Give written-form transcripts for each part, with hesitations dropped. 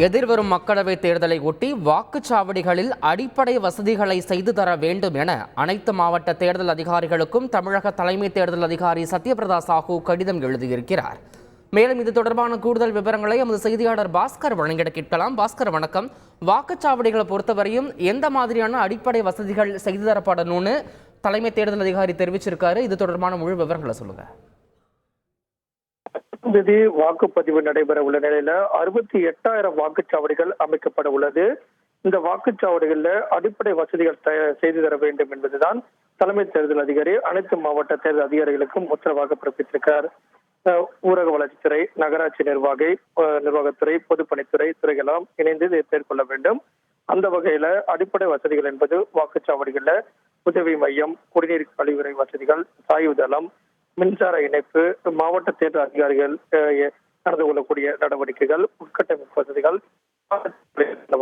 எதிர்வரும் மக்களவைத் தேர்தலை ஒட்டி வாக்குச்சாவடிகளில் அடிப்படை வசதிகளை செய்து தர வேண்டும் என அனைத்து மாவட்ட தேர்தல் அதிகாரிகளுக்கும் தமிழக தலைமை தேர்தல் அதிகாரி சத்யபிரதா சாஹூ கடிதம் எழுதியிருக்கிறார். மேலும் இது தொடர்பான கூடுதல் விவரங்களை எமது செய்தியாளர் பாஸ்கர் வழங்கிட கேட்கலாம். பாஸ்கர், வணக்கம். வாக்குச்சாவடிகளை பொறுத்தவரையும் எந்த மாதிரியான அடிப்படை வசதிகள் செய்து தரப்படணும்னு தலைமை தேர்தல் அதிகாரி தெரிவிச்சிருக்காரு? இது தொடர்பான முழு விவரங்களை சொல்லுங்க. தேதி வாக்குப்பதிவு நடைபெற உள்ள நிலையில 68,000 வாக்குச்சாவடிகள் அமைக்கப்பட உள்ளது. இந்த வாக்குச்சாவடிகள்ல அடிப்படை வசதிகள் செய்து தர வேண்டும் என்பதுதான் தலைமை தேர்தல் அதிகாரி அனைத்து மாவட்ட தேர்தல் அதிகாரிகளுக்கும் உத்தரவாக பிறப்பித்திருக்கிறார். ஊரக வளர்ச்சித்துறை, நகராட்சி நிர்வாகத்துறை, பொதுப்பணித்துறை துறைகளெல்லாம் இணைந்து இதை மேற்கொள்ள வேண்டும். அந்த வகையில அடிப்படை வசதிகள் என்பது வாக்குச்சாவடிகள்ல உதவி மையம், குடிநீர் கழிவுறை வசதிகள், சாய்வு தளம், மின்சார இணைப்பு, மாவட்ட தேர்தல் அதிகாரிகள் நடந்து கொள்ளக்கூடிய நடவடிக்கைகள், உட்கட்டமைப்பு வசதிகள்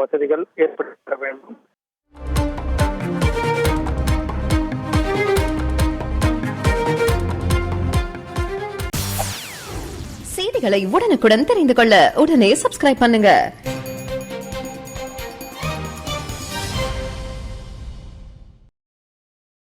வசதிகள் ஏற்படுத்த வேண்டும். செய்திகளை உடனுக்குடன் தெரிந்து கொள்ள உடனே சப்ஸ்கிரைப் பண்ணுங்க.